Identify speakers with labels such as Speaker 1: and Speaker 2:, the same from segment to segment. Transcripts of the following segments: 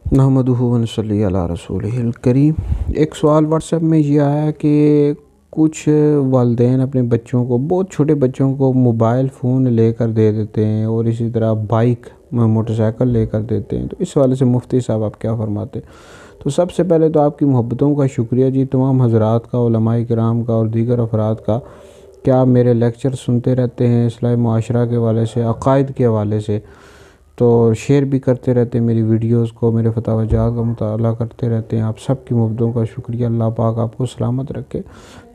Speaker 1: नहमदुहु व नसल्ली अला रसूलिहिल करीम। एक सवाल व्हाट्सएप में ये आया कि कुछ वालिदैन अपने बच्चों को, बहुत छोटे बच्चों को मोबाइल फ़ोन लेकर दे देते हैं और इसी तरह बाइक मोटरसाइकिल लेकर देते हैं। तो इस वाले से मुफ्ती साहब आप क्या फ़रमाते हैं? तो सबसे पहले तो आपकी मोहब्बतों का शुक्रिया जी, तमाम हज़रात का, उलमाए किराम का और दीगर अफराद का। क्या आप मेरे लेक्चर सुनते रहते हैं इस्लाही मुआशरा के हवाले से, अक़ाइद के हवाले से, तो शेयर भी करते रहते हैं मेरी वीडियोस को, मेरे फतावाजात का मुताला करते रहते हैं। आप सब की मोहब्बतों का शुक्रिया, अल्लाह पाक आपको सलामत रखे।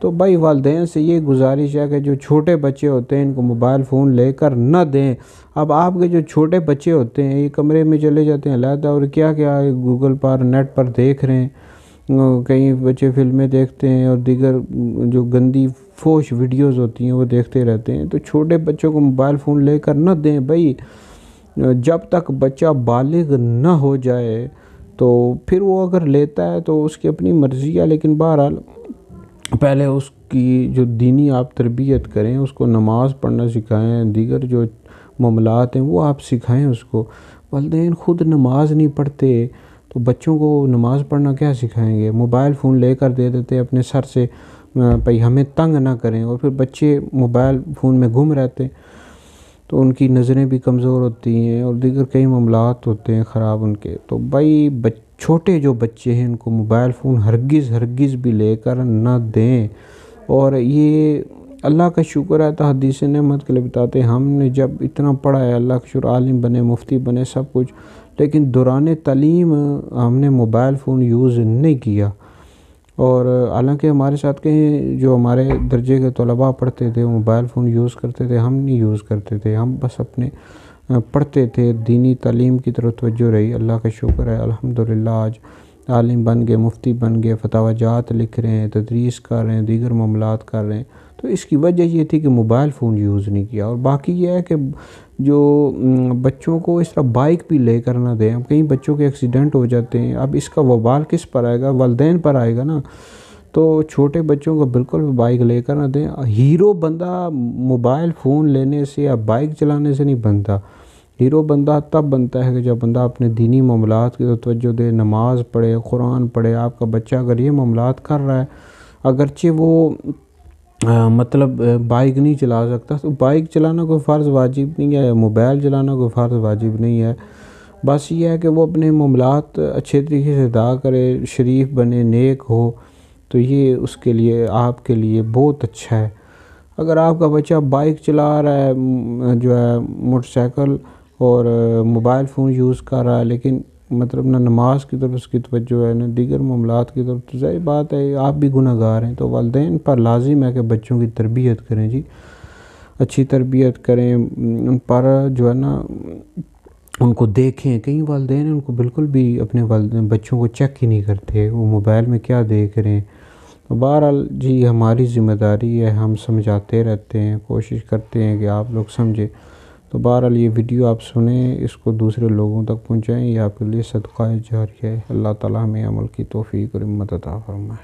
Speaker 1: तो भाई वालिदैन से ये गुजारिश है कि जो छोटे बच्चे होते हैं इनको मोबाइल फ़ोन लेकर न दें। अब आपके जो छोटे बच्चे होते हैं ये कमरे में चले जाते हैं अलहदा और क्या क्या गूगल पर, नेट पर देख रहे हैं। कई बच्चे फ़िल्में देखते हैं और दीगर जो गंदी फोश वीडियोज़ होती हैं वो देखते रहते हैं। तो छोटे बच्चों को मोबाइल फ़ोन लेकर न दें भाई। जब तक बच्चा बालिग न हो जाए तो फिर वो अगर लेता है तो उसकी अपनी मर्ज़ी है, लेकिन बहरहाल पहले उसकी जो दीनी आप तरबियत करें, उसको नमाज़ पढ़ना सिखाएं, दीगर जो मामलात हैं वो आप सिखाएं उसको। वालिदैन ख़ुद नमाज नहीं पढ़ते तो बच्चों को नमाज़ पढ़ना क्या सिखाएंगे? मोबाइल फ़ोन लेकर दे देते अपने सर से, भाई हमें तंग ना करें, और फिर बच्चे मोबाइल फ़ोन में गुम रहते तो उनकी नज़रें भी कमज़ोर होती हैं और दीगर कई मामलात होते हैं ख़राब उनके। तो भाई छोटे जो बच्चे हैं उनको मोबाइल फ़ोन हरगिज़ भी लेकर ना दें। और ये अल्लाह का शुक्र है, तो हदीस नेमत के लिए बताते हैं, हमने जब इतना पढ़ा है, अल्लाह का शुक्र, आलिम बने, मुफ्ती बने, सब कुछ, लेकिन दौरान तालीम हमने मोबाइल फ़ोन यूज़ नहीं किया। और हालांकि हमारे साथ के जो हमारे दर्जे के तलबा पढ़ते थे वो मोबाइल फ़ोन यूज़ करते थे, हम नहीं यूज़ करते थे। हम बस अपने पढ़ते थे, दीनी तालीम की तरफ तवज्जो रही। अल्लाह का शुक्र है, अल्हम्दुलिल्लाह आज आलिम बन गए, मुफ्ती बन गए, फतावाजात लिख रहे हैं, तदरीस कर रहे हैं, दीगर मामलात कर रहे हैं। तो इसकी वजह ये थी कि मोबाइल फ़ोन यूज़ नहीं किया। और बाकी ये है कि जो बच्चों को इस तरह बाइक भी लेकर ना दें। अब कई बच्चों के एक्सीडेंट हो जाते हैं, अब इसका वबाल किस पर आएगा? वालिदैन पर आएगा ना। तो छोटे बच्चों को बिल्कुल भी बाइक लेकर ना दें। हीरो बंदा मोबाइल फ़ोन लेने से या बाइक चलाने से नहीं बनता। हीरो बंदा तब बनता है कि जब बंदा अपने दीनी मामलात की तवज्जो दे, नमाज़ पढ़े, कुरान पढ़े। आपका बच्चा अगर ये मामलात कर रहा है, अगरचे वो मतलब बाइक नहीं चला सकता, तो बाइक चलाना कोई फ़र्ज़ वाजिब नहीं है, मोबाइल चलाना कोई फ़र्ज़ वाजिब नहीं है। बस ये है कि वो अपने मामलात अच्छे तरीके से अदा करे, शरीफ बने, नेक हो, तो ये उसके लिए, आपके लिए बहुत अच्छा है। अगर आपका बच्चा बाइक चला रहा है, जो है मोटरसाइकिल, और मोबाइल फ़ोन यूज़ कर रहा है, लेकिन मतलब ना नमाज की तरफ उसकी तवज्जो है, ना दीगर मामलात की तरफ, तो ज़ाहिर बात है आप भी गुनहगार हैं। तो वालिदैन पर लाजिम है कि बच्चों की तरबियत करें जी, अच्छी तरबियत करें, उन पर जो है ना उनको देखें। कई वालिदैन उनको बिल्कुल भी अपने बच्चों को चेक ही नहीं करते, वो मोबाइल में क्या देख रहे हैं। तो बहरहाल जी हमारी ज़िम्मेदारी है, हम समझाते रहते हैं, कोशिश करते हैं कि आप लोग समझें। तो बहरहाल ये वीडियो आप सुनें, इसको दूसरे लोगों तक पहुँचाएँ, ये आपके लिए सदका जारिया है। अल्लाह ताला हमें अमल की तौफ़ीक़ और हिम्मत अता फ़रमाए।